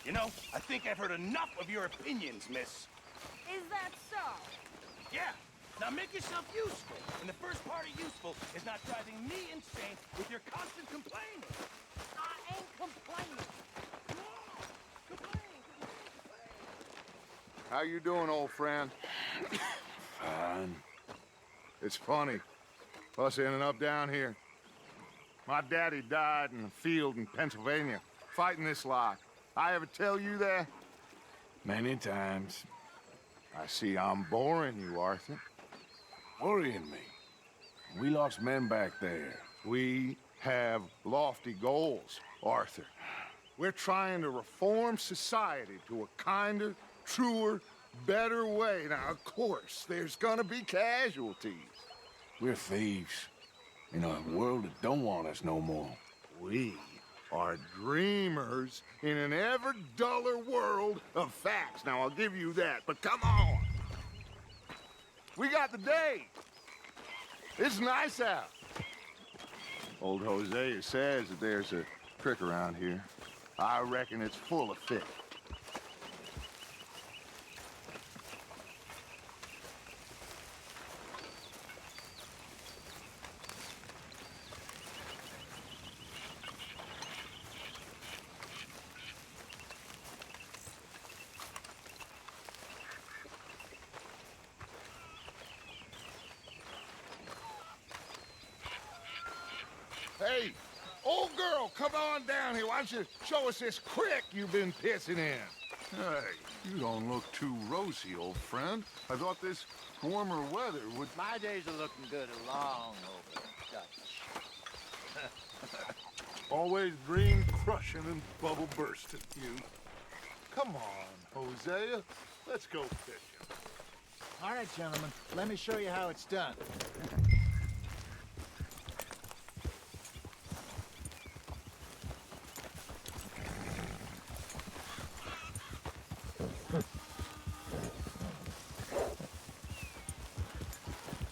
You know, I think I've heard enough of your opinions, miss. Is that so? Yeah. Now make yourself useful. And the first part of useful is not driving me insane with your constant complaining. I ain't complaining. How you doing, old friend? Fine. It's funny. Us ending up down here. My daddy died in the field in Pennsylvania, fighting this lot. I ever tell you that? Many times. I see I'm boring you, Arthur. Worrying me. We lost men back there. We have lofty goals, Arthur. We're trying to reform society to a kinder, truer, better way. Now, of course, there's gonna be casualties. We're thieves. In a world that don't want us no more. We are dreamers in an ever duller world of facts. Now, I'll give you that, but come on. We got the day. It's nice out. Old Hosea says that there's a trick around here. I reckon it's full of fish. Hey, old girl, come on down here. Why don't you show us this crick you've been pissing in? Hey, you don't look too rosy, old friend. I thought this warmer weather would... My days are looking good along over Dutch. Always dream crushing and bubble bursting, you. Come on, Hosea. Let's go fishing. All right, gentlemen, let me show you how it's done.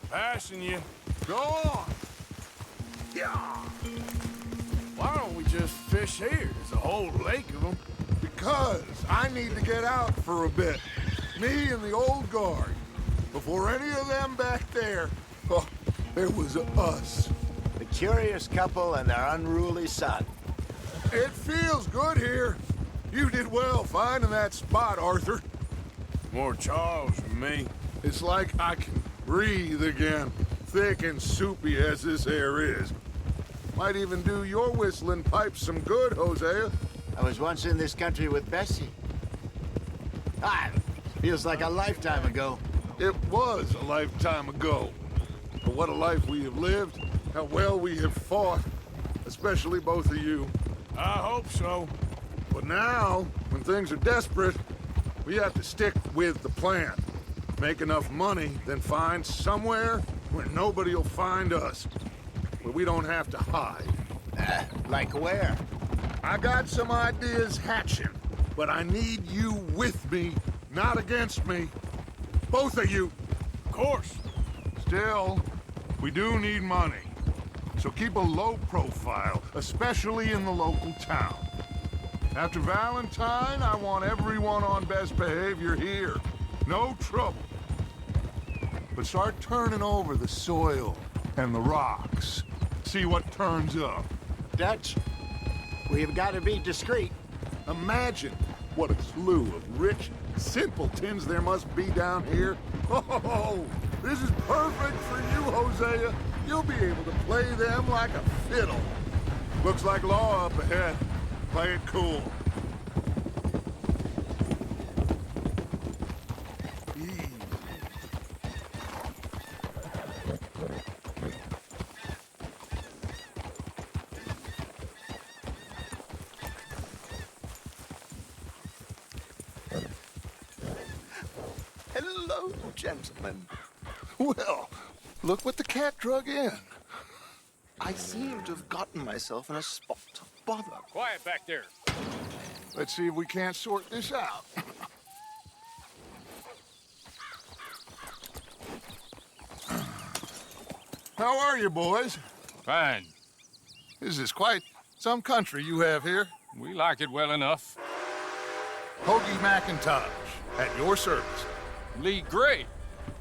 Passing you. Go on! Yeah. Why don't we just fish here? There's a whole lake of them. Because I need to get out for a bit. Me and the old guard. Before any of them back there, oh, there was us. The curious couple and their unruly son. It feels good here. You did well finding that spot, Arthur. More Charles than me. It's like I can breathe again, thick and soupy as this air is. Might even do your whistling pipes some good, Hosea. I was once in this country with Bessie. Feels like a lifetime ago. It was a lifetime ago. But what a life we have lived, how well we have fought, especially both of you. I hope so. But now, when things are desperate, we have to stick with the plan. Make enough money, then find somewhere where nobody will find us. Where we don't have to hide. Like where? I got some ideas hatching, but I need you with me, not against me. Both of you. Of course. Still, we do need money. So keep a low profile, especially in the local town. After Valentine, I want everyone on best behavior here. No trouble. But start turning over the soil and the rocks. See what turns up. Dutch, we've got to be discreet. Imagine what a slew of rich simpletons there must be down here. Oh, this is perfect for you, Hosea. You'll be able to play them like a fiddle. Looks like law up ahead. Play it cool. Hello, gentlemen. Well, look what the cat drug in. I seem to have gotten myself in a spot of bother. Quiet back there. Let's see if we can't sort this out. How are you, boys? Fine. This is quite some country you have here. We like it well enough. Hoagie McIntosh, at your service. Lee Gray.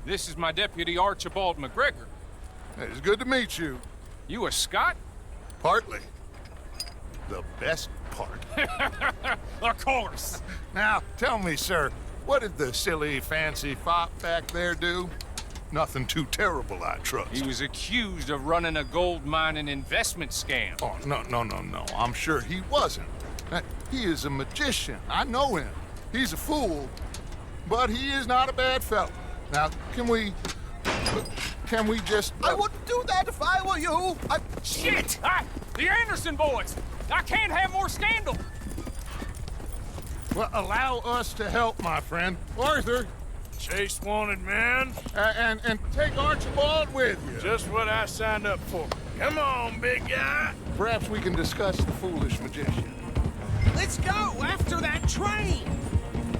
This is my deputy Archibald McGregor. It's good to meet you. You a Scot? Partly. The best part. Of course. Now, tell me, sir, what did the silly, fancy fop back there do? Nothing too terrible, I trust. He was accused of running a gold mining investment scam. Oh, no. I'm sure he wasn't. He is a magician. I know him. He's a fool, but he is not a bad fellow. Now, can we just... I wouldn't do that if I were you. Shit! The Anderson boys! I can't have more scandal! Well, allow us to help, my friend. Arthur, Chase wanted man. and take Archibald with you. Just what I signed up for. Come on, big guy. Perhaps we can discuss the foolish magician. Let's go after that train!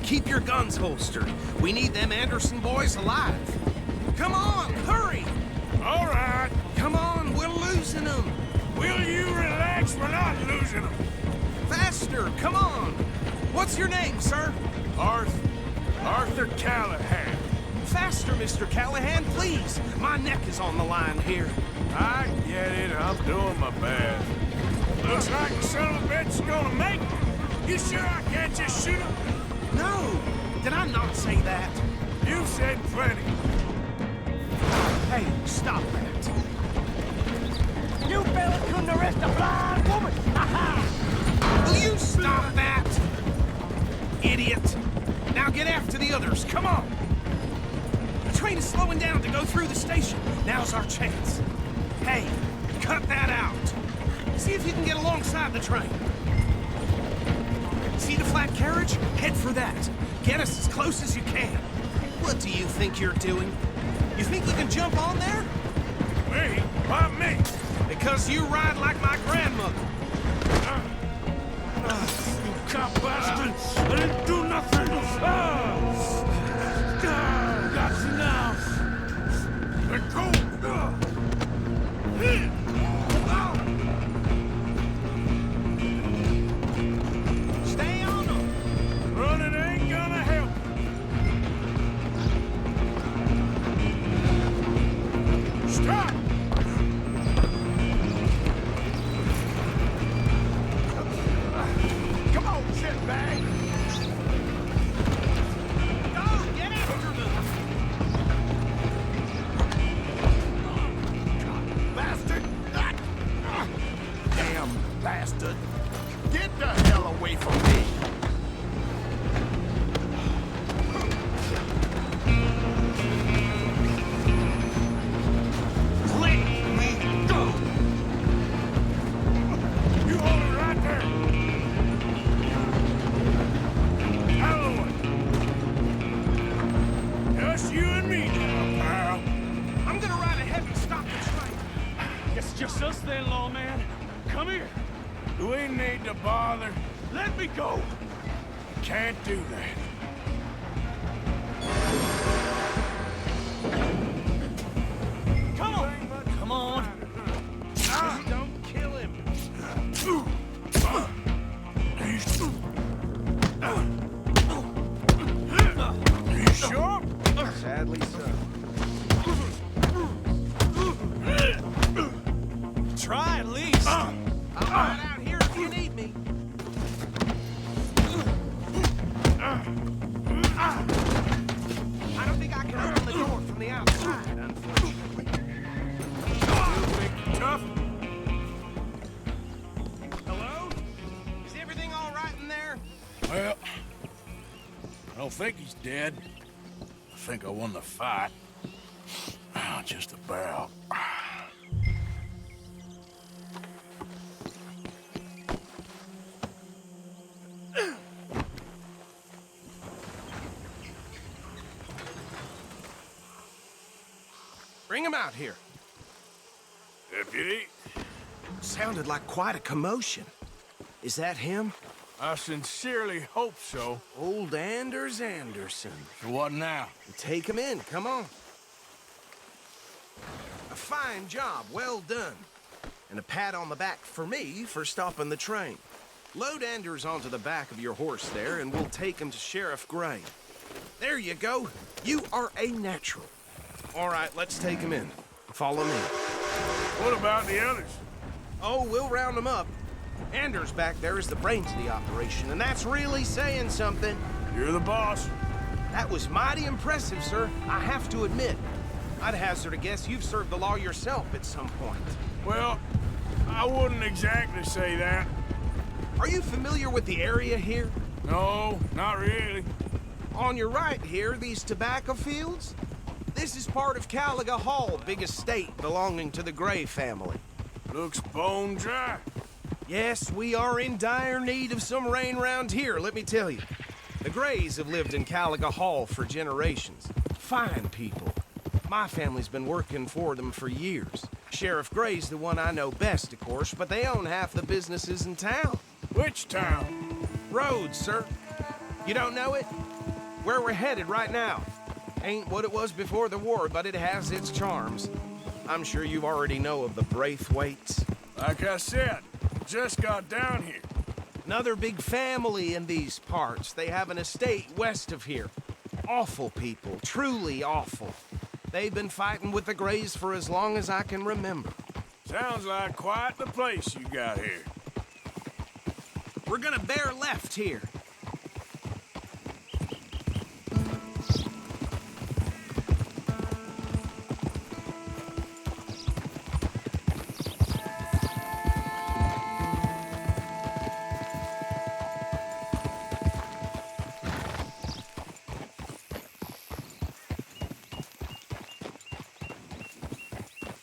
Keep your guns holstered. We need them Anderson boys alive. Come on, hurry! All right. Come on, we're losing them. Will you relax? We're not losing them. Faster, come on. What's your name, sir? Arthur Callahan. Faster, Mr. Callahan, please. My neck is on the line here. I get it. I'm doing my best. Looks like the son of a bitch is gonna make it. You sure I can't just shoot him? No, did I not say that? You said plenty. Hey, stop that. You fellas couldn't arrest a blind woman! Aha! Will you stop that? Idiot. Now get after the others, come on. The train is slowing down to go through the station. Now's our chance. Hey, cut that out. See if you can get alongside the train. See the flat carriage? Head for that. Get us as close as you can. What do you think you're doing? You think you can jump on there? Me? Why me? Because you ride like my grandmother. You cop bastard! I didn't do nothing! Got you now! Let go! Stay on them. Running ain't gonna help! Stop! Come on, shitbag! Go, get after them! Bastard! Damn bastard! Get the hell away from me! Let me go! You hold it right there! Out of the way! Just you and me now, pal. I'm gonna ride ahead and stop the train. Guess it's just us then, lawman. Come here. Do we need to bother? Let me go. Can't do that. Come on. Come on. Don't kill him. You sure? Sadly so. Try at least. I'll ride out here if you need me. I don't think I can open the door from the outside, unfortunately. Tough? Hello? Is everything all right in there? Well, I don't think he's dead. I think I won the fight. Just about. Bring him out here. Deputy, Sounded like quite a commotion. Is that him? I sincerely hope so. Old Anders Anderson. So what now? Take him in, come on. A fine job, well done. And a pat on the back for me for stopping the train. Load Anders onto the back of your horse there, and we'll take him to Sheriff Gray. There you go. You are a natural. All right, let's take him in. Follow me. What about the others? Oh, we'll round them up. Anders back there is the brains of the operation, and that's really saying something. You're the boss. That was mighty impressive, sir. I have to admit. I'd hazard a guess you've served the law yourself at some point. Well, I wouldn't exactly say that. Are you familiar with the area here? No, not really. On your right here, these tobacco fields? This is part of Caliga Hall, big estate belonging to the Gray family. Looks bone dry. Yes, we are in dire need of some rain round here, let me tell you. The Grays have lived in Caliga Hall for generations. Fine people. My family's been working for them for years. Sheriff Gray's the one I know best, of course, but they own half the businesses in town. Which town? Rhodes, sir. You don't know it? Where we're headed right now. Ain't what it was before the war, but it has its charms. I'm sure you already know of the Braithwaites. Like I said, just got down here. Another big family in these parts. They have an estate west of here. Awful people, truly awful. They've been fighting with the Grays for as long as I can remember. Sounds like quite the place you got here. We're gonna bear left here.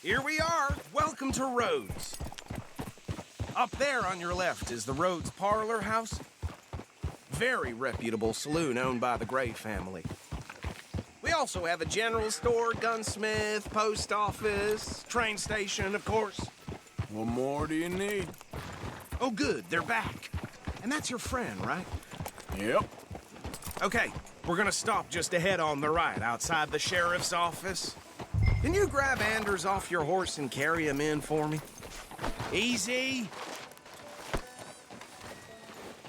Here we are. Welcome to Rhodes. Up there on your left is the Rhodes Parlor House. Very reputable saloon owned by the Gray family. We also have a general store, gunsmith, post office, train station, of course. What more do you need? Oh, good. They're back. And that's your friend, right? Yep. Okay, we're gonna stop just ahead on the right, outside the sheriff's office. Can you grab Anders off your horse and carry him in for me? Easy.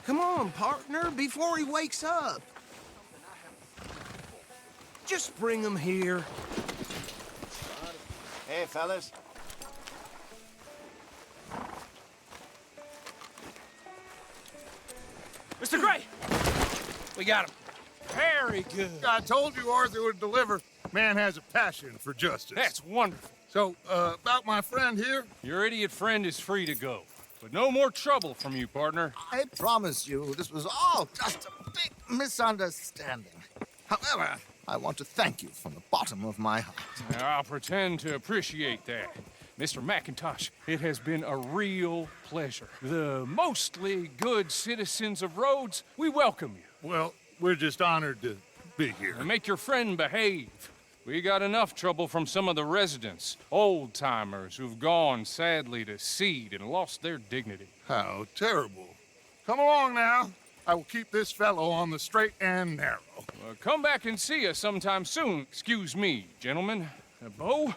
Come on, partner, before he wakes up. Just bring him here. Hey, fellas. Mr. Gray! We got him. Very good. I told you Arthur would deliver. Man has a passion for justice. That's wonderful. So, about my friend here? Your idiot friend is free to go. But no more trouble from you, partner. I promise you, this was all just a big misunderstanding. However, I want to thank you from the bottom of my heart. I'll pretend to appreciate that. Mr. McIntosh, it has been a real pleasure. The mostly good citizens of Rhodes, we welcome you. Well, we're just honored to be here. And make your friend behave. We got enough trouble from some of the residents, old-timers who've gone, sadly, to seed and lost their dignity. How terrible. Come along now. I will keep this fellow on the straight and narrow. Come back and see us sometime soon. Excuse me, gentlemen. Bo,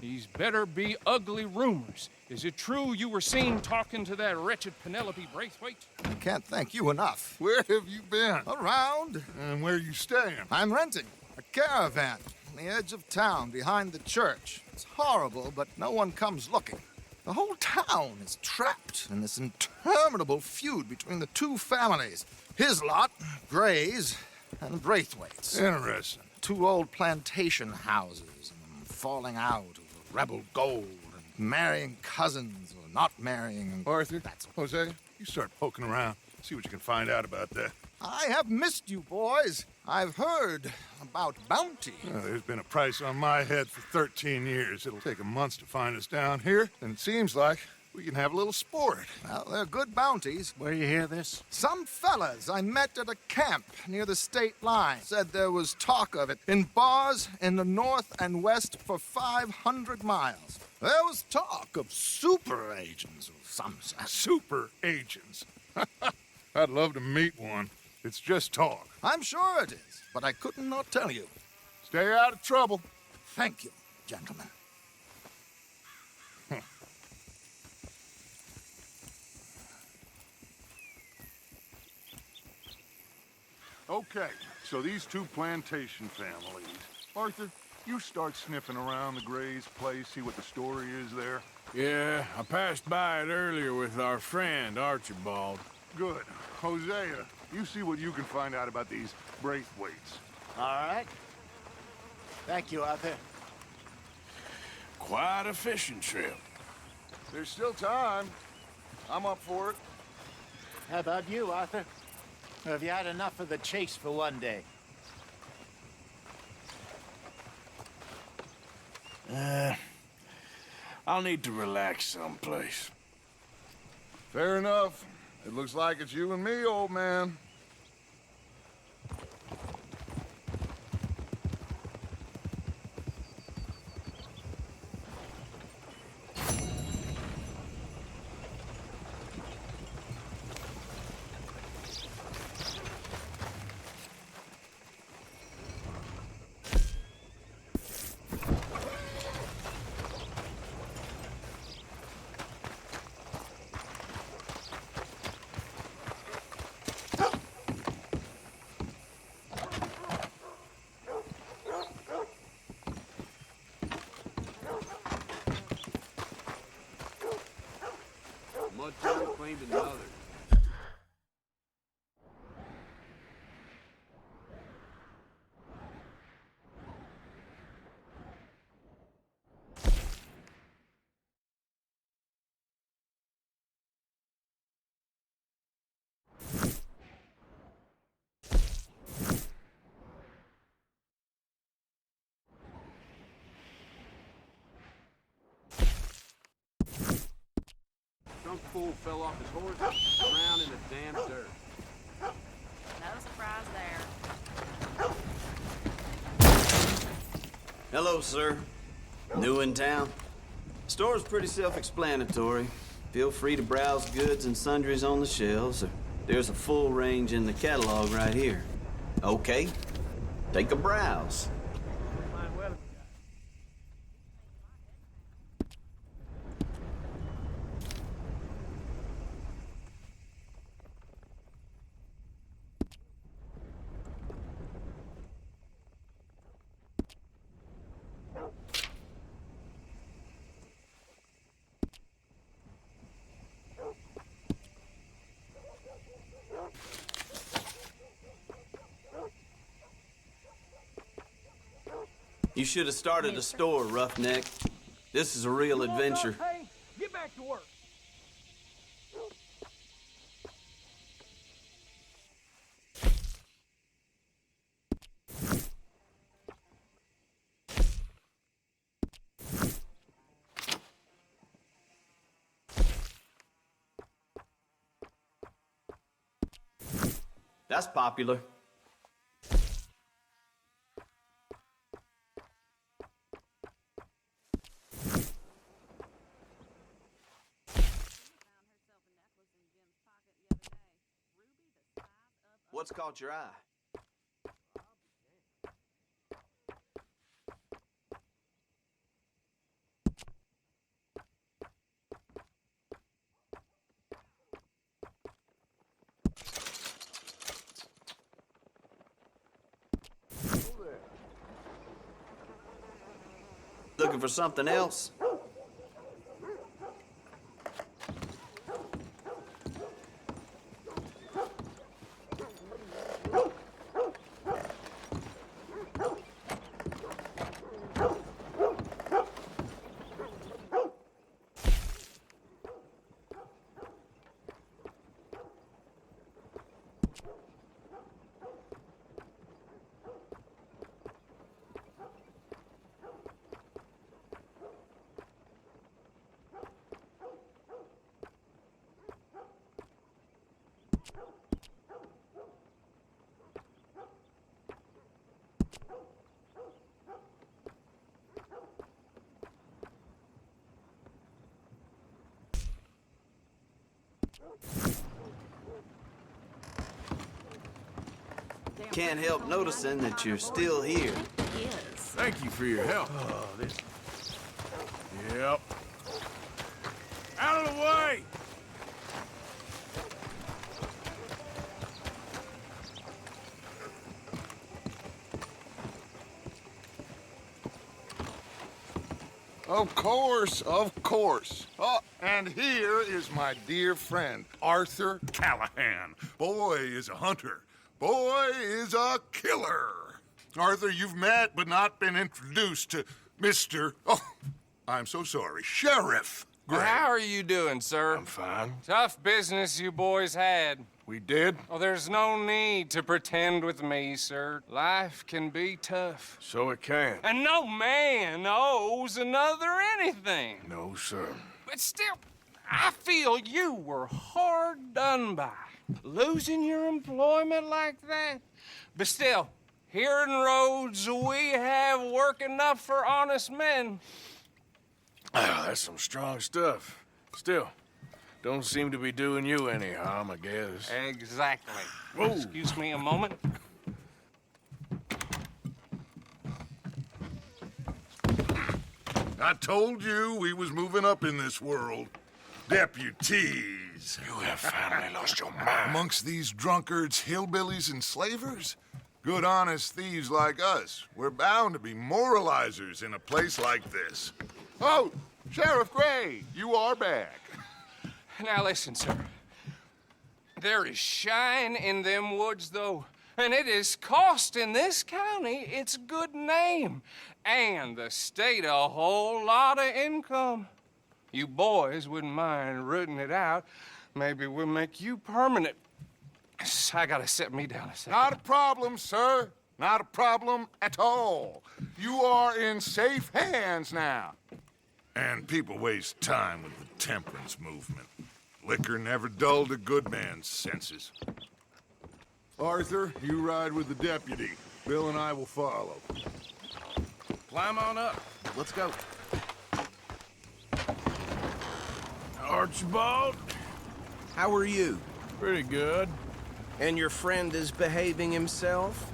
these better be ugly rumors. Is it true you were seen talking to that wretched Penelope Braithwaite? I can't thank you enough. Where have you been? Around. And where you staying? I'm renting a caravan on the edge of town behind the church. It's horrible, but no one comes looking. The whole town is trapped in this interminable feud between the two families. His lot, Gray's, and Braithwaite's. Interesting. Two old plantation houses, and falling out over rebel gold, and marrying cousins or not marrying. Arthur, Jose, you start poking around. See what you can find out about that. I have missed you, boys. I've heard about bounty. There's been a price on my head for 13 years. It'll take a month to find us down here, and it seems like we can have a little sport. Well, they're good bounties. Where you hear this? Some fellas I met at a camp near the state line said there was talk of it in bars in the north and west for 500 miles. There was talk of super agents of some sort. Super agents. I'd love to meet one. It's just talk. I'm sure it is, but I couldn't not tell you. Stay out of trouble. Thank you, gentlemen. Okay, so these two plantation families. Arthur, you start sniffing around the Gray's place, see what the story is there. Yeah, I passed by it earlier with our friend, Archibald. Good. Hosea, you see what you can find out about these Braithwaites. All right. Thank you, Arthur. Quite a fishing trip. There's still time. I'm up for it. How about you, Arthur? Or have you had enough of the chase for one day? I'll need to relax someplace. Fair enough. It looks like it's you and me, old man. Much unclaimed another. Drunk fool fell off his horse, drowned in the damn dirt. No surprise there. Hello, sir. New in town? Store's pretty self-explanatory. Feel free to browse goods and sundries on the shelves. There's a full range in the catalog right here. Okay, take a browse. You should have started a store, Roughneck. This is a real adventure. Hey, get back to work. That's popular. What's caught your eye? Looking for something else? Can't help noticing that you're still here. Yes. Thank you for your help. Oh, this... Yep. Out of the way! Of course, of course. Oh, and here is my dear friend, Arthur Callahan. Boy is a hunter. Boy is a killer. Arthur, you've met but not been introduced to Mr. Oh, I'm so sorry, Sheriff Gray. How are you doing, sir? I'm fine. Tough business you boys had. We did? Oh, there's no need to pretend with me, sir. Life can be tough. So it can. And no man owes another anything. No, sir. But still, I feel you were hard done by. Losing your employment like that. But still, here in Rhodes, we have work enough for honest men. Oh, that's some strong stuff. Still, don't seem to be doing you any harm, I guess. Exactly. Whoa. Excuse me a moment. I told you we was moving up in this world. Deputies. You have finally lost your mind. Amongst these drunkards, hillbillies, and slavers? Good, honest thieves like us. We're bound to be moralizers in a place like this. Oh, Sheriff Gray, you are back. Now listen, sir. There is shine in them woods, though, and it is costing this county its good name and the state a whole lot of income. You boys wouldn't mind rooting it out. Maybe we'll make you permanent. I gotta set me down a second. Not a problem, sir. Not a problem at all. You are in safe hands now. And people waste time with the temperance movement. Liquor never dulled a good man's senses. Arthur, you ride with the deputy. Bill and I will follow. Climb on up. Let's go. Archibald? How are you? Pretty good. And your friend is behaving himself?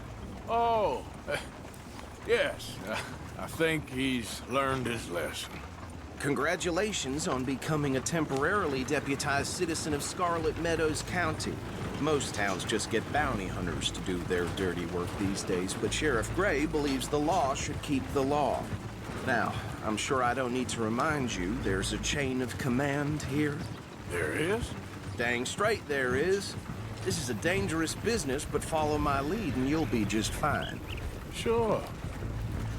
Oh, yes. I think he's learned his lesson. Congratulations on becoming a temporarily deputized citizen of Scarlet Meadows County. Most towns just get bounty hunters to do their dirty work these days, but Sheriff Gray believes the law should keep the law. Now, I'm sure I don't need to remind you there's a chain of command here. There is? Dang straight there is. This is a dangerous business, but follow my lead and you'll be just fine. Sure.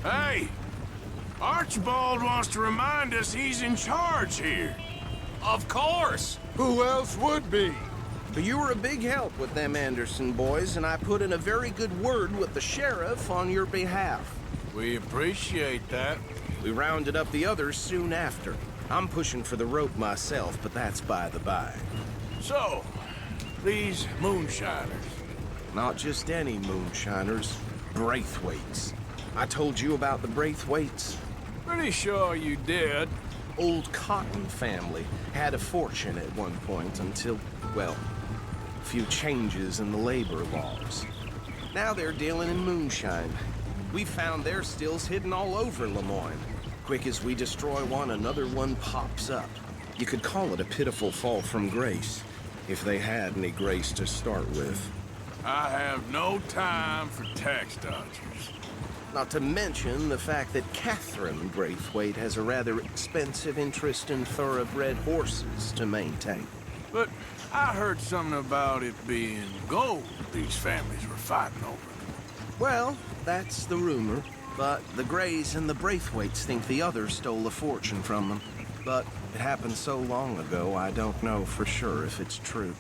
Hey! Archibald wants to remind us he's in charge here. Of course. Who else would be? But you were a big help with them Anderson boys, and I put in a very good word with the sheriff on your behalf. We appreciate that. We rounded up the others soon after. I'm pushing for the rope myself, but that's by the by. So, these moonshiners. Not just any moonshiners, Braithwaites. I told you about the Braithwaites? Pretty sure you did. Old Cotton family had a fortune at one point until, well, a few changes in the labor laws. Now they're dealing in moonshine. We found their stills hidden all over Lemoyne. Quick as we destroy one, another one pops up. You could call it a pitiful fall from grace, if they had any grace to start with. I have no time for tax dodgers. Not to mention the fact that Catherine Braithwaite has a rather expensive interest in thoroughbred horses to maintain. But I heard something about it being gold these families were fighting over. Well, that's the rumor. But the Grays and the Braithwaites think the others stole a fortune from them. But it happened so long ago, I don't know for sure if it's true.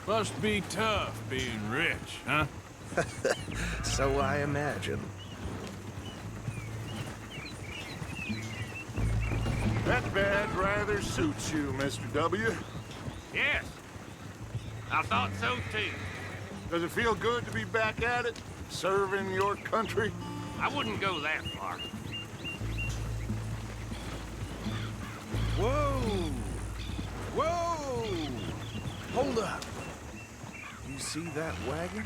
Must be tough being rich, huh? So I imagine. That badge rather suits you, Mr. W. Yes. I thought so too. Does it feel good to be back at it, serving your country? I wouldn't go that far. Whoa! Whoa! Hold up. You see that wagon?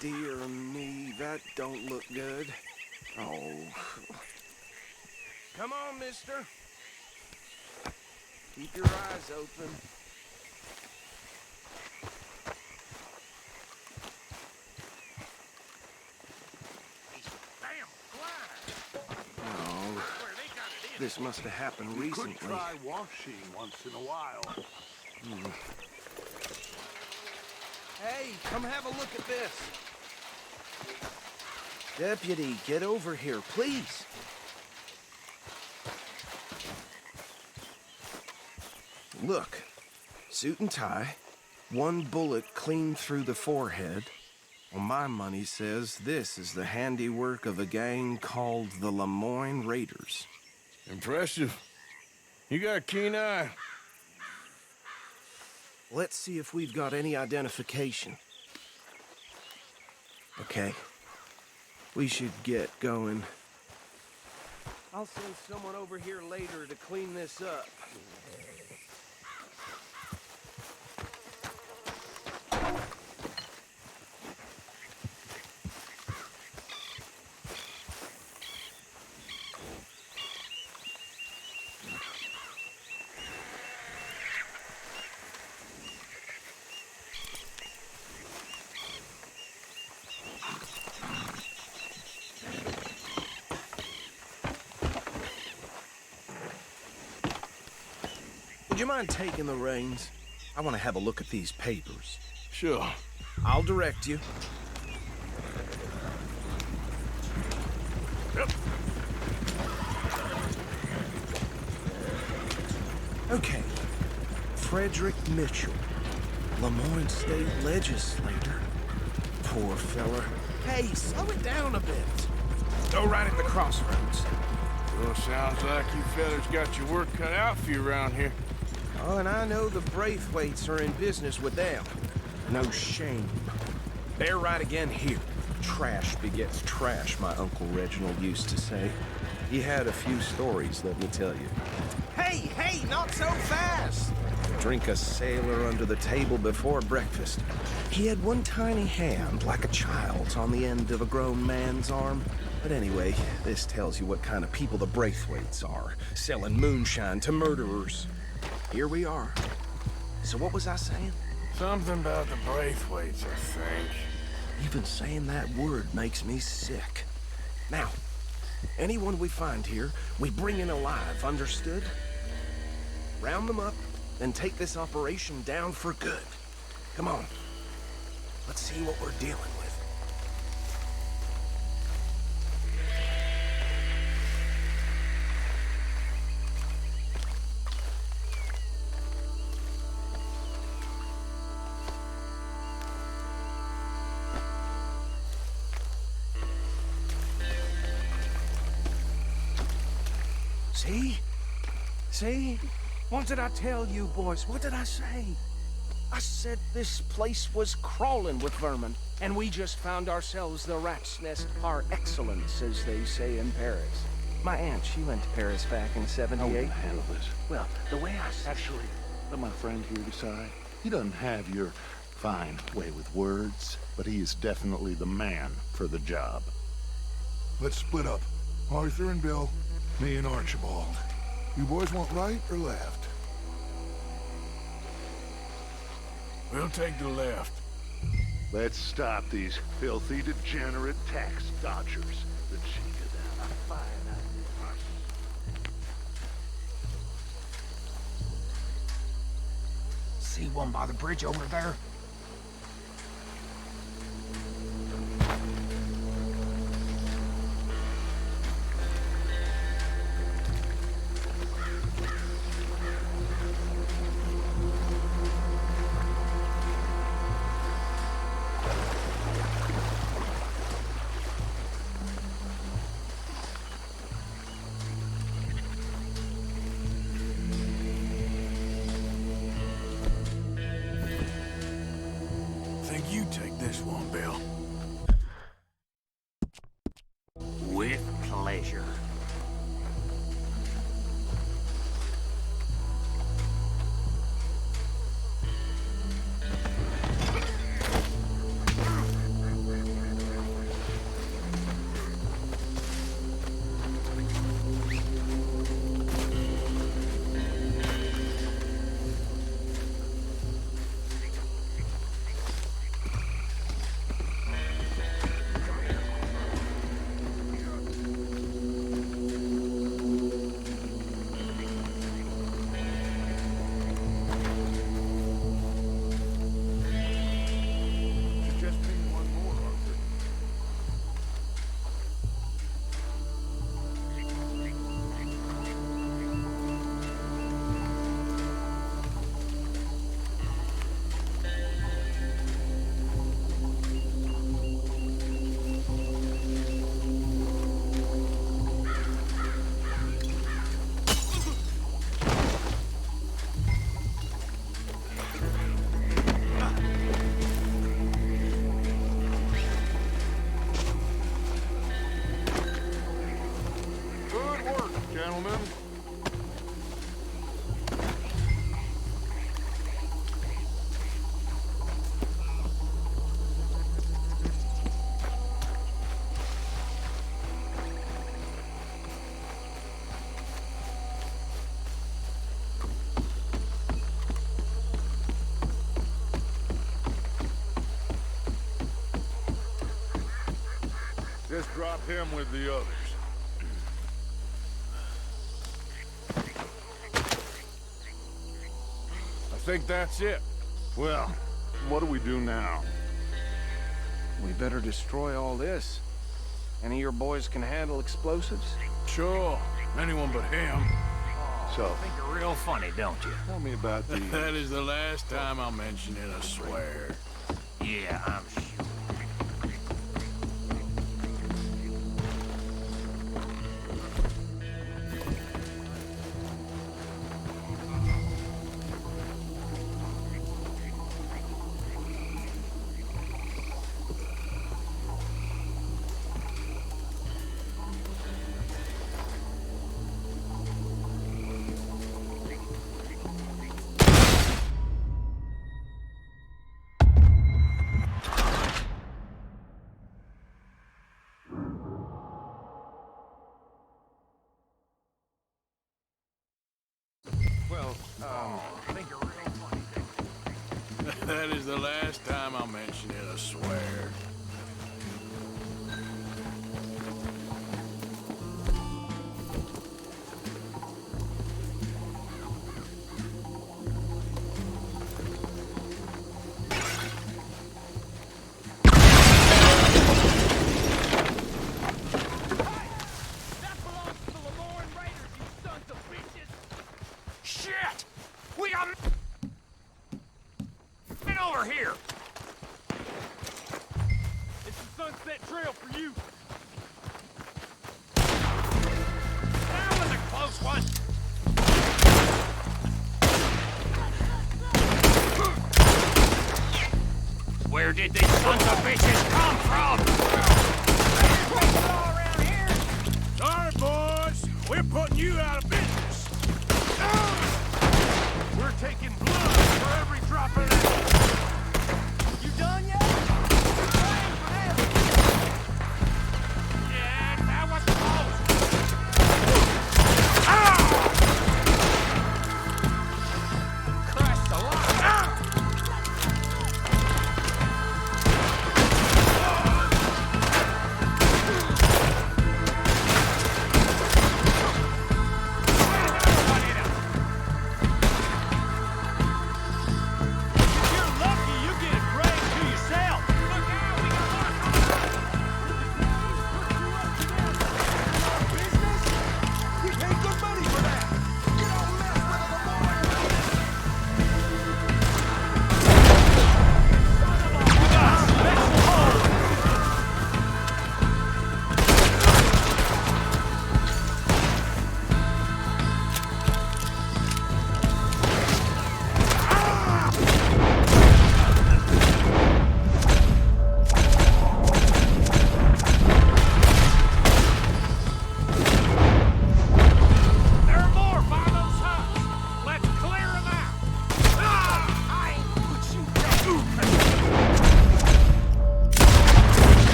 Dear me, that don't look good. Oh. Come on, mister. Keep your eyes open. Oh, this must have happened recently. Could try washing once in a while. Hey, come have a look at this. Deputy, get over here, please. Look, suit and tie, one bullet clean through the forehead. Well, my money says this is the handiwork of a gang called the Lemoyne Raiders. Impressive. You got a keen eye. Let's see if we've got any identification. Okay. We should get going. I'll send someone over here later to clean this up. Would you mind taking the reins? I want to have a look at these papers. Sure. I'll direct you. Yep. Okay. Frederick Mitchell, Lemoyne State Legislator. Poor fella. Hey, slow it down a bit. Go right at the crossroads. Well, sounds like you fellas got your work cut out for you around here. Oh, and I know the Braithwaites are in business with them. No shame. They're right again here. Trash begets trash, my Uncle Reginald used to say. He had a few stories, let me tell you. Hey, not so fast! Drink a sailor under the table before breakfast. He had one tiny hand, like a child's, on the end of a grown man's arm. But anyway, this tells you what kind of people the Braithwaites are, selling moonshine to murderers. Here we are. So what was I saying? Something about the Braithwaites, I think. Even saying that word makes me sick. Now, anyone we find here, we bring in alive, understood? Round them up, and take this operation down for good. Come on. Let's see what we're dealing with. See? What did I tell you, boys? What did I say? I said this place was crawling with vermin, and we just found ourselves the rat's nest par excellence, as they say in Paris. My aunt, she went to Paris back in '78. How will you handle this? Well, the way I... Actually, let my friend here decide. He doesn't have your fine way with words, but he is definitely the man for the job. Let's split up. Arthur and Bill, me and Archibald. You boys want right or left? We'll take the left. Let's stop these filthy, degenerate tax dodgers. The cheek of them. I'm fine. See one by the bridge over there? You take this one, Bill. With pleasure. Just drop him with the others. I think that's it. Well, what do we do now? We better destroy all this. Any of your boys can handle explosives? Sure. Anyone but him. So, Think you're real funny, don't you? tell me about the... That is the last time I'll mention it, I swear. Yeah, I'm sure. Think you're real funny. That is the last time I'll mention it, I swear. Where did these sons of bitches come from? Sorry, boys. We're putting you out of business. We're taking blood for every drop of that. You done yet? Yeah, that was close. Christ alive.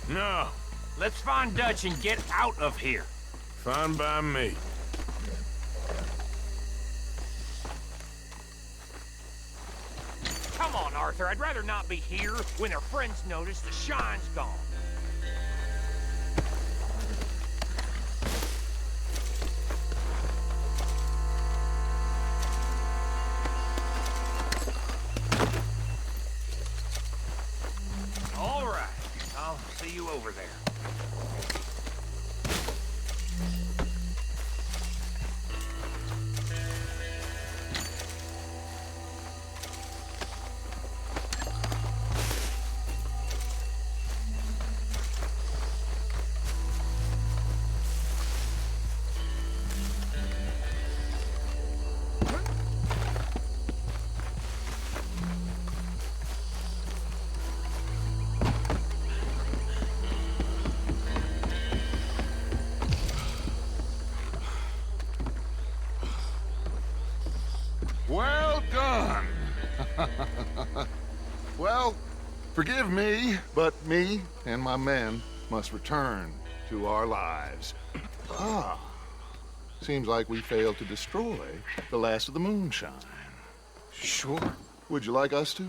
No. Let's find Dutch and get out of here. Fine by me. Come on, Arthur. I'd rather not be here when their friends notice the shine's gone. All right. I'll see you over there. Forgive me, but me and my men must return to our lives. Ah. Seems like we failed to destroy the last of the moonshine. Sure. Would you like us to?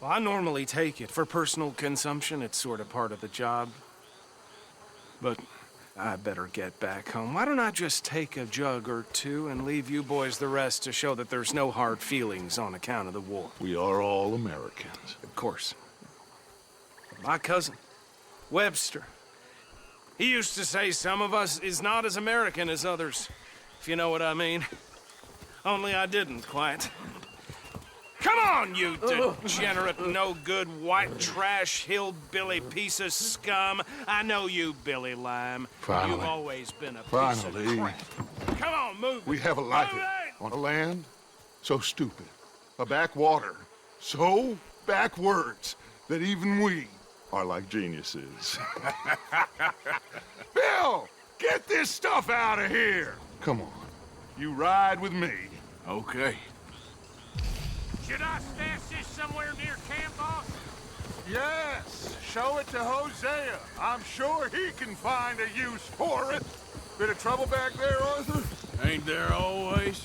Well, I normally take it. For personal consumption, it's sort of part of the job. But I better get back home. Why don't I just take a jug or two and leave you boys the rest to show that there's no hard feelings on account of the war? We are all Americans. Of course. My cousin, Webster, he used to say some of us is not as American as others, if you know what I mean. Only I didn't quite. Come on, you degenerate, no-good, white trash, hillbilly piece of scum. I know you, Billy Lime. Finally. You've always been a piece Finally. of crap. Come on, move. We have a life on a land so stupid, a backwater so backwards that even we are like geniuses. Bill, get this stuff out of here. Come on, you ride with me. Okay. Should I stash this somewhere near camp, boss? Yes, show it to Hosea. I'm sure he can find a use for it. Bit of trouble back there, Arthur? Ain't there always?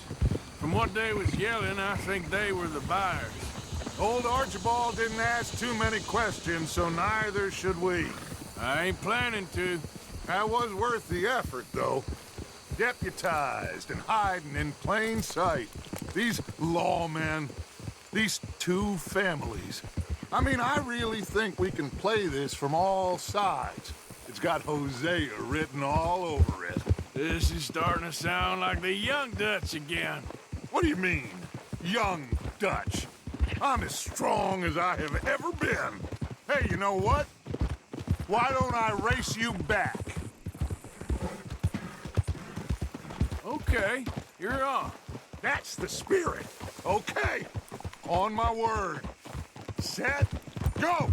From what they was yelling, I think they were the buyers. Old Archibald didn't ask too many questions, so neither should we. I ain't planning to. That was worth the effort, though. Deputized and hiding in plain sight. These lawmen, these two families. I mean, I really think we can play this from all sides. It's got Hosea written all over it. This is starting to sound like the Young Dutch again. What do you mean, Young Dutch? I'm as strong as I have ever been. Hey, you know what? Why don't I race you back? Okay, you're on. That's the spirit. Okay, on my word. Set, go!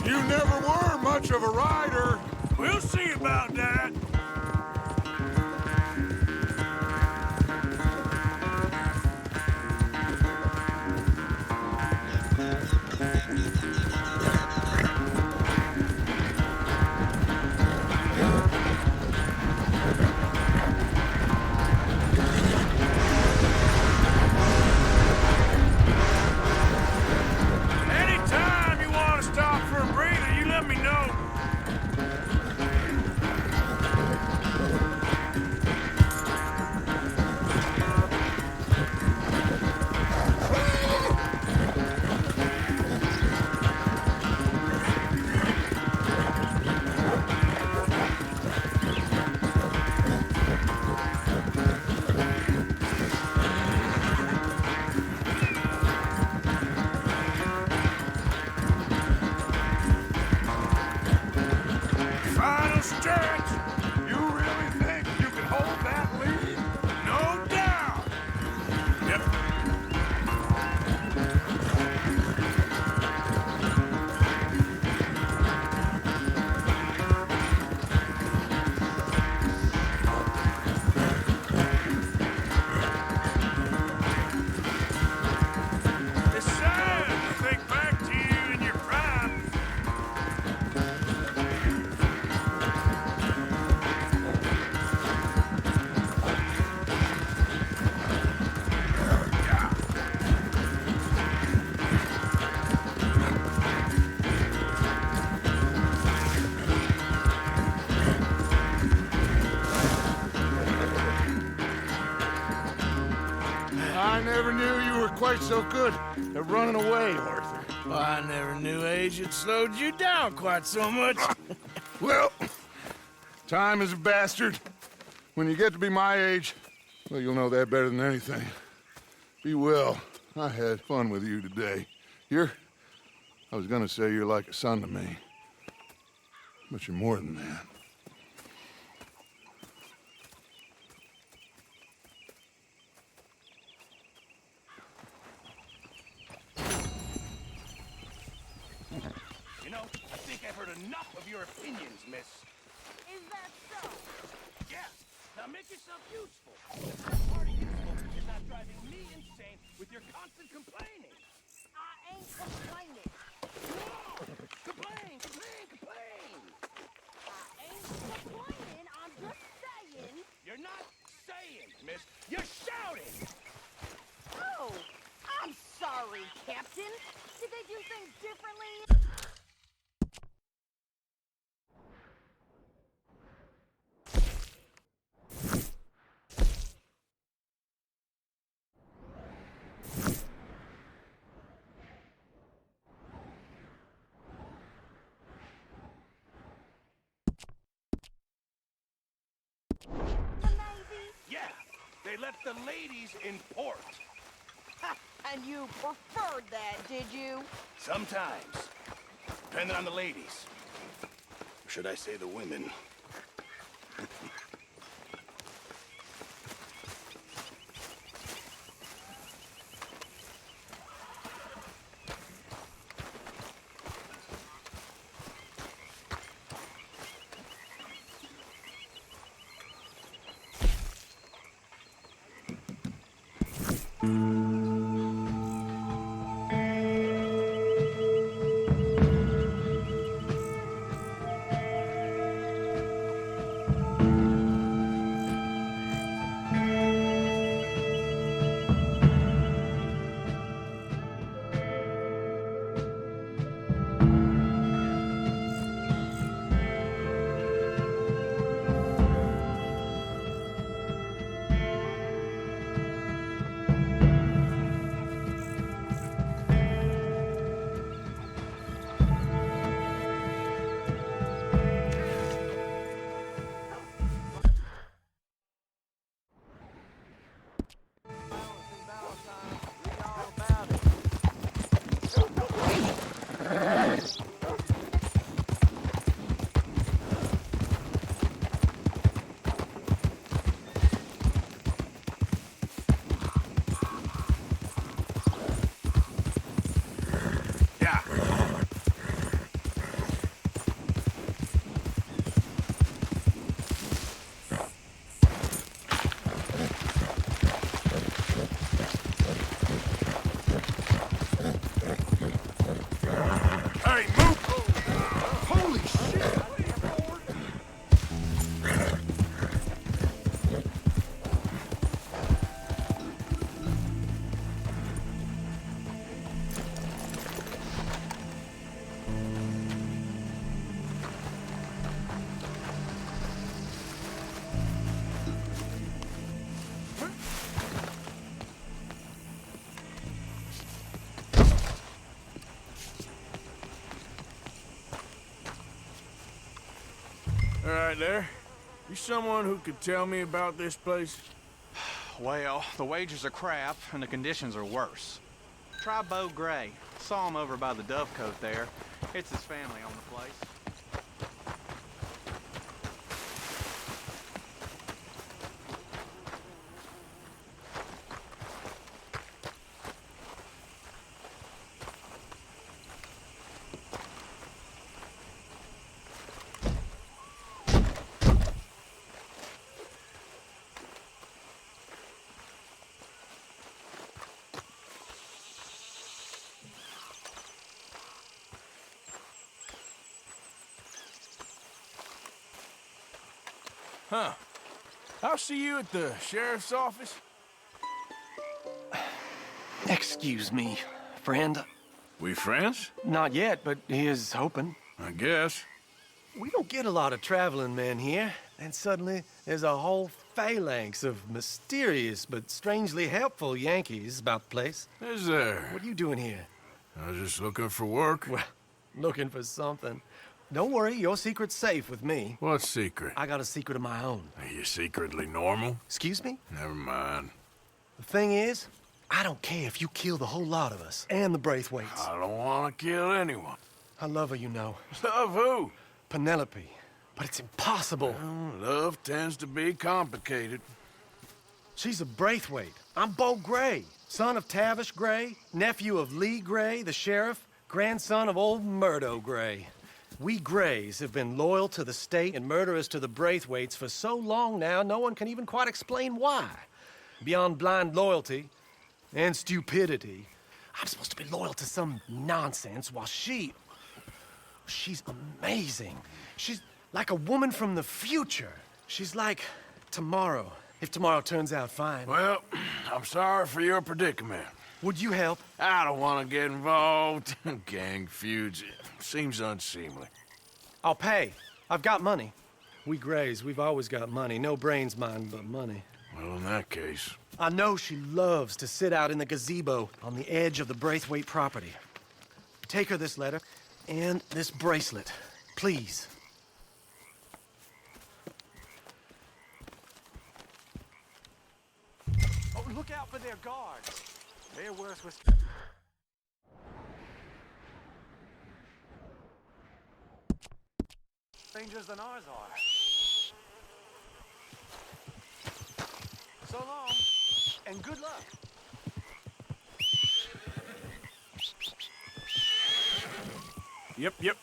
You never were much of a rider. We'll see about that. Anytime you want to stop for a breather, you let me know. Final stretch. You really think you can hold that lead? No doubt. Yep. It's sad to think back to you in your prime. I never knew you were quite so good at running away, Arthur. Well, I never knew age had slowed you down quite so much. Well, time is a bastard. When you get to be my age, well, you'll know that better than anything. Be well. I had fun with you today. I was gonna say you're like a son to me. But you're more than that. You know, I think I've heard enough of your opinions, miss. Is that so? Yeah. Now make yourself useful. The best part of useful is not driving me insane with your constant complaining. I ain't complaining. Complain, complain, complain. I ain't complaining. I'm just saying. You're not saying, miss. You're shouting. Oh, I'm sorry, Captain. Did they do things differently? Yeah, they let the ladies in port. Ha, and you preferred that, did you? Sometimes. Depending on the ladies. Or should I say the women? All right there. You someone who could tell me about this place? Well, the wages are crap, and the conditions are worse. Try Beau Gray. Saw him over by the Dovecote there. It's his family on the place. Huh. I'll see you at the sheriff's office. Excuse me, friend. We friends? Not yet, but he is hoping. I guess. We don't get a lot of traveling men here, and suddenly there's a whole phalanx of mysterious but strangely helpful Yankees about the place. Is there? What are you doing here? I was just looking for work. Well, looking for something. Don't worry, your secret's safe with me. What secret? I got a secret of my own. Are you secretly normal? Excuse me? Never mind. The thing is, I don't care if you kill the whole lot of us, and the Braithwaites. I don't want to kill anyone. I love her, you know. Love who? Penelope. But it's impossible. Well, love tends to be complicated. She's a Braithwaite. I'm Beau Gray, son of Tavish Gray, nephew of Lee Gray, the sheriff, grandson of old Murdo Gray. We Grays have been loyal to the state and murderous to the Braithwaites for so long now, no one can even quite explain why. beyond blind loyalty and stupidity. I'm supposed to be loyal to some nonsense while she's amazing. She's like a woman from the future. She's like tomorrow, if tomorrow turns out fine. Well, I'm sorry for your predicament. Would you help? I don't want to get involved. Gang feuds. Seems unseemly. I'll pay. I've got money. We Grays, we've always got money. No brains, mind, but money. Well, in that case... I know she loves to sit out in the gazebo on the edge of the Braithwaite property. Take her this letter and this bracelet, please. Oh, look out for their guards. They're worse with... strangers than ours are. So long, and good luck. Yep.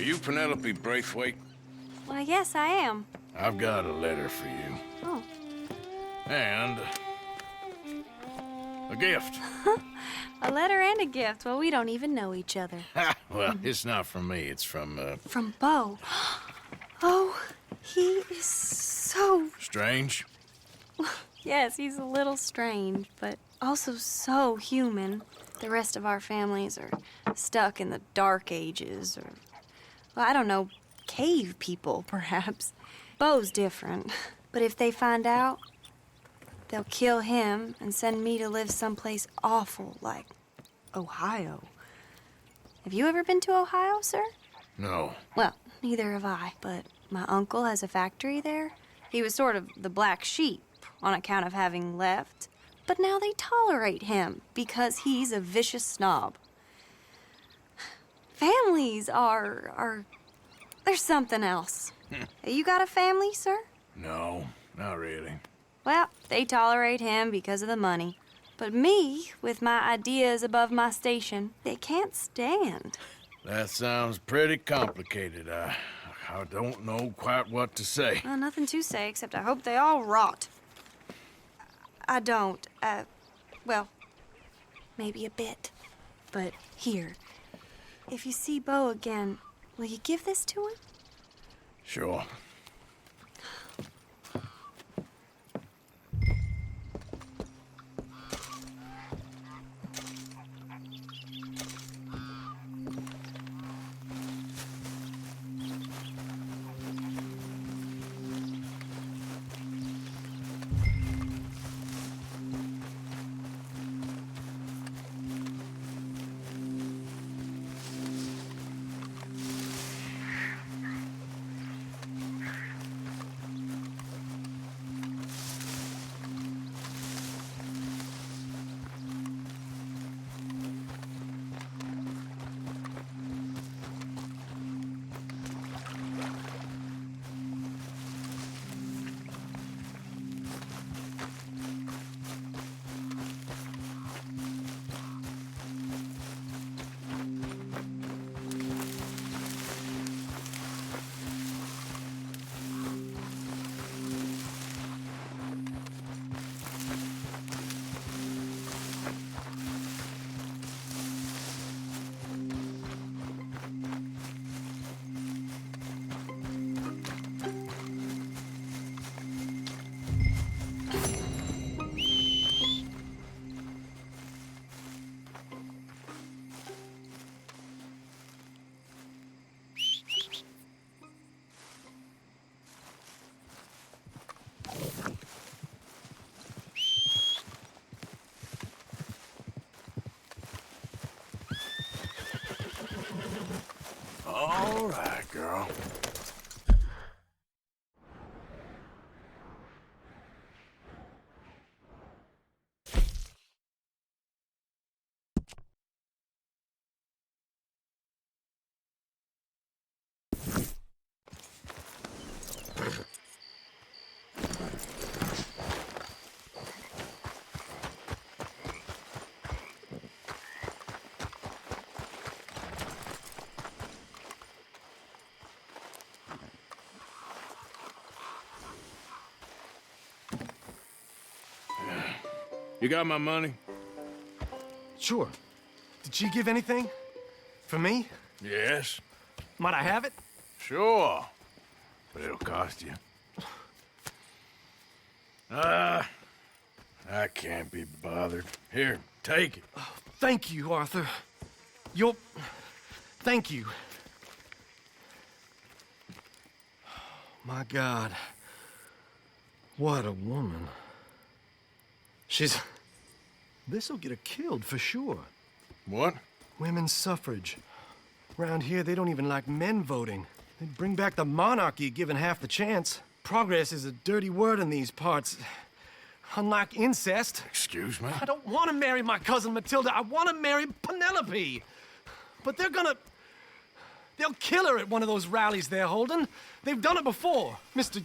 Are you Penelope Braithwaite? Why, yes, I am. I've got a letter for you. Oh. And a gift. A letter and a gift. Well, we don't even know each other. Well, it's not from me. It's from, From Beau. Oh, he is so... Strange? Yes, he's a little strange, but also so human. The rest of our families are stuck in the Dark Ages, or, well, I don't know, cave people, perhaps. Beau's different. But if they find out, they'll kill him and send me to live someplace awful like Ohio. Have you ever been to Ohio, sir? No. Well, neither have I, but my uncle has a factory there. He was sort of the black sheep on account of having left, but now they tolerate him because he's a vicious snob. Families are there's something else. You got a family, sir? No, not really. Well, they tolerate him because of the money. But me, with my ideas above my station, they can't stand. That sounds pretty complicated. I don't know quite what to say. Well, nothing to say, except I hope they all rot. I don't. Well, maybe a bit. But here, if you see Beau again, will you give this to him? Sure. All right, girl. You got my money? Sure. Did she give anything? For me? Yes. Might I have it? Sure. But it'll cost you. I can't be bothered. Here, take it. Oh, thank you, Arthur. Thank you. My God. What a woman. This'll get her killed for sure. What? Women's suffrage. Around here, they don't even like men voting. They'd bring back the monarchy given half the chance. Progress is a dirty word in these parts. Unlike incest. Excuse me? I don't want to marry my cousin Matilda. I want to marry Penelope. But they'll kill her at one of those rallies they're holding. They've done it before. Mister,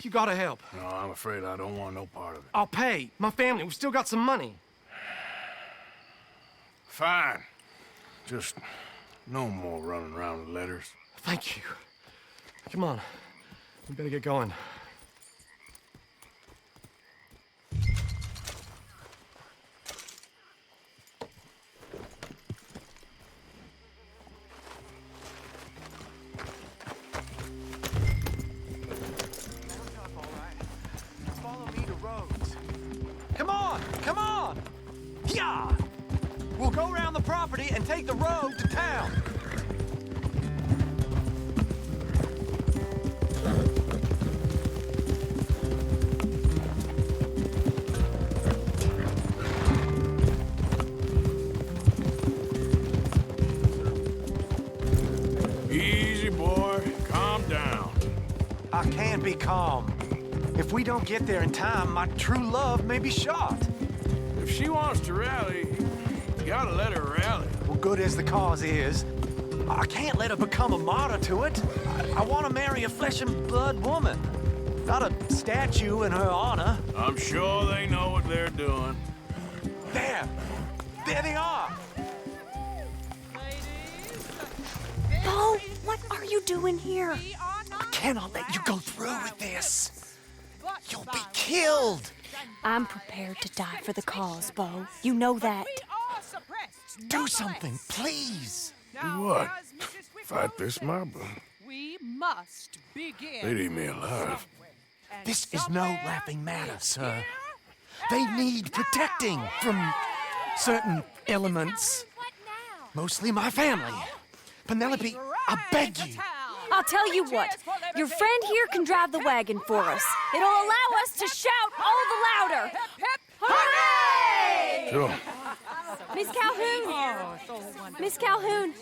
you gotta help. No, I'm afraid I don't want no part of it. I'll pay. My family, we've still got some money. Fine. Just no more running around with letters. Thank you. Come on. We better get going. Come on! Yeah! We'll go around the property and take the road to town. Easy, boy. Calm down. I can't be calm. If we don't get there in time, my true love may be shot. If she wants to rally, you gotta let her rally. Well, good as the cause is, I can't let her become a martyr to it. I want to marry a flesh and blood woman, not a statue in her honor. I'm sure they know what they're doing. There they are. Bo, what are you doing here? I cannot let you go through with this. You'll be killed. I'm prepared to die for the cause, Bo. You know that. Do something, please. Do what? Fight this mob? We must begin. They'd eat me alive. This is no laughing matter, sir. They need protecting from certain elements. Mostly my family. Penelope, I beg you. I'll tell you what. Your friend here can drive the wagon for us. It'll allow us to shout all the louder. Hooray! Sure. Miss Calhoun. Miss Calhoun.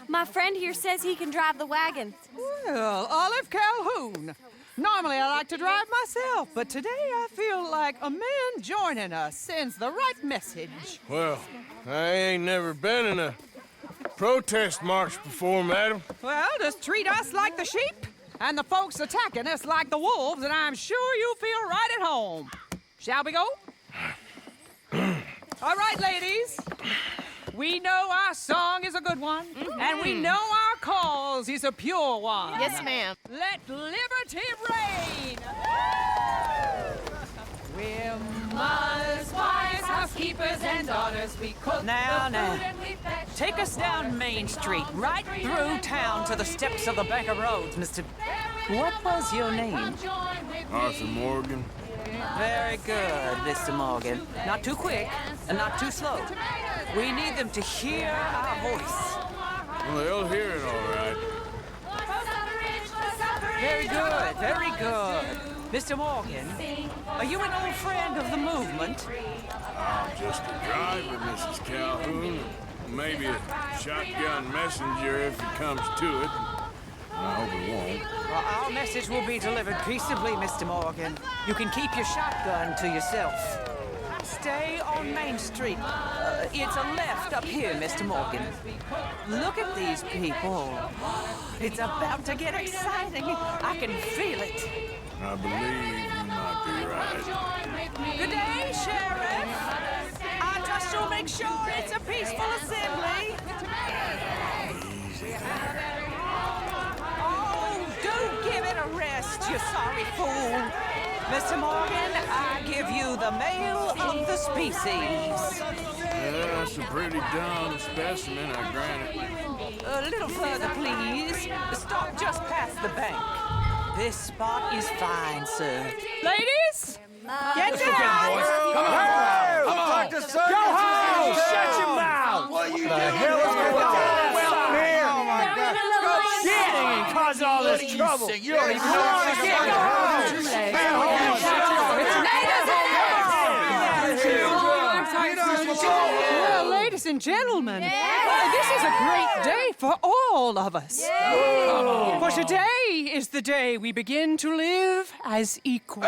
My friend here says he can drive the wagon. Well, Olive Calhoun. Normally I like to drive myself, but today I feel like a man joining us sends the right message. Well, I ain't never been in a protest march before, madam. Well, just treat us like the sheep, and the folks attacking us like the wolves, and I'm sure you feel right at home. Shall we go? All right, ladies. We know our song is a good one, and we know our cause is a pure one. Yes, ma'am. Let liberty reign! We're mothers, wives, housekeepers, and daughters. We cook Now, the food and we fetch. Take us down Main Street, right through town to the steps of the Bank of Roads, Mr. What was your name? Arthur Morgan. Very good, Mr. Morgan. Not too quick and not too slow. We need them to hear our voice. Well, they'll hear it all right. Very good, very good. Mr. Morgan, are you an old friend of the movement? I'm just a driver, Mrs. Calhoun. Maybe a shotgun messenger if it comes to it. I hope it won't. Well, our message will be delivered peaceably, Mr. Morgan. You can keep your shotgun to yourself. Stay on Main Street. It's a left up here, Mr. Morgan. Look at these people. It's about to get exciting. I can feel it. I believe you might be right. Good day, Sheriff. I trust you'll make sure it's a peaceful assembly. Easy there. Oh, do give it a rest, you sorry fool. Mr. Morgan, I give you the male of the species. Yeah, that's a pretty dumb specimen, I grant it. A little further, please. Stop just past the bank. This spot is fine, sir. Ladies, get down! Come on! Go home! Shut your mouth! What are you doing? The hell is going on? Here! Oh my God! Shit! And cause all this trouble. You don't even know what you're Well, ladies and gentlemen, this is a great day for all of us. For today is the day we begin to live as equals.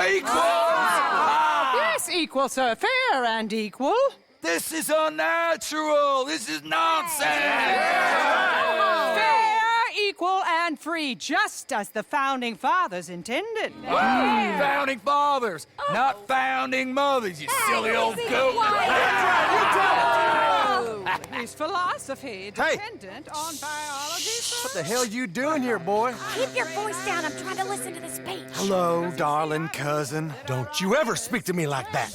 Yes, equal, sir. Fair and equal. This is unnatural. This is nonsense. Fair, equal, and free, just as the Founding Fathers intended. Founding fathers, not founding mothers, you silly old goat. Is philosophy dependent on biology? What the hell you doing here, boy? Keep your voice down. I'm trying to listen to the speech. Hello, darling cousin. Don't you ever speak to me like that.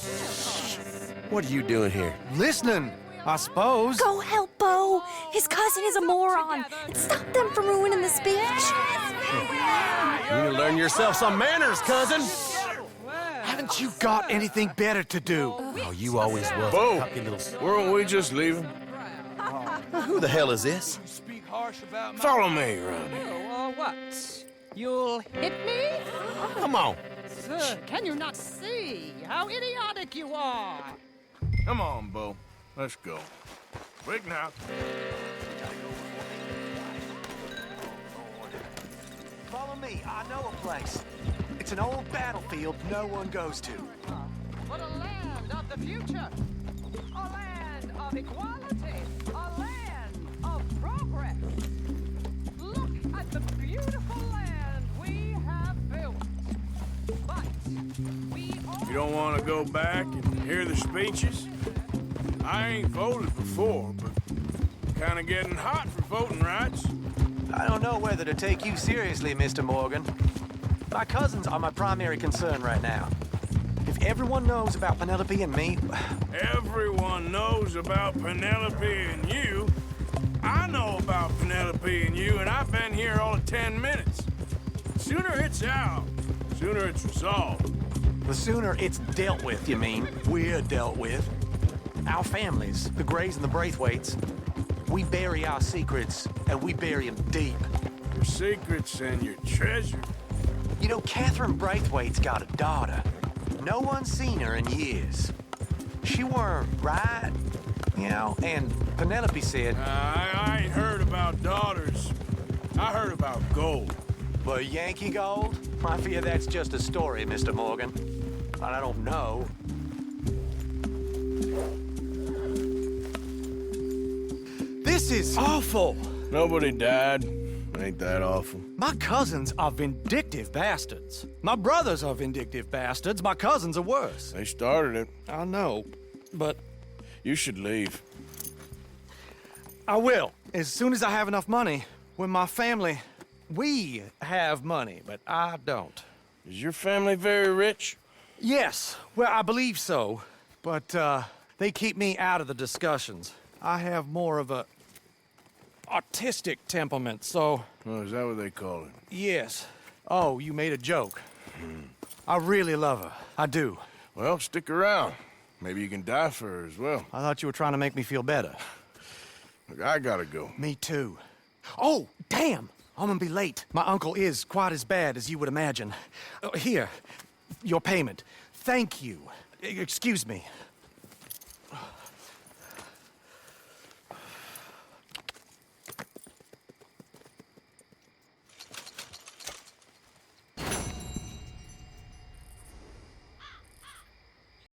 What are you doing here? Listening, I suppose. Go help Bo. His cousin is a moron. And stop them from ruining the speech. You need to learn yourself some manners, cousin. Haven't you got anything better to do? Oh, you always was. Bo, weren't we just leaving? Who the hell is this? Follow me around here. What? You'll hit me? Come on. Sir, can you not see how idiotic you are? Come on, Bo. Let's go. Quick now. Follow me. I know a place. It's an old battlefield no one goes to. For the land of the future. A land of equality. A land of progress. Look at the beautiful land we have built. But we all... You don't want to go back and hear the speeches? I ain't voted before, but kind of getting hot for voting rights. I don't know whether to take you seriously, Mr. Morgan. My cousins are my primary concern right now. If everyone knows about Penelope and me... Everyone knows about Penelope and you. I know about Penelope and you, and I've been here all of 10 minutes. Sooner it's out, sooner it's resolved. The sooner it's dealt with, you mean? We're dealt with. Our families, the Grays and the Braithwaites, we bury our secrets, and we bury them deep. Your secrets and your treasure. You know, Catherine Braithwaite's got a daughter. No one's seen her in years. She weren't right, you know, and Penelope said... I ain't heard about daughters. I heard about gold. But Yankee gold? I fear that's just a story, Mr. Morgan. And I don't know. This is awful. Nobody died. Ain't that awful? My cousins are vindictive bastards. My brothers are vindictive bastards. My cousins are worse. They started it. I know, but... You should leave. I will, as soon as I have enough money. When my family... We have money, but I don't. Is your family very rich? Yes, well, I believe so. But, they keep me out of the discussions. I have more of a... artistic temperament, so... Oh, is that what they call it? Yes. Oh, you made a joke. I really love her. I do. Well, stick around. Maybe you can die for her as well. I thought you were trying to make me feel better. Look, I gotta go. Me too. Oh, damn! I'm gonna be late. My uncle is quite as bad as you would imagine. Here, your payment. Thank you. Excuse me.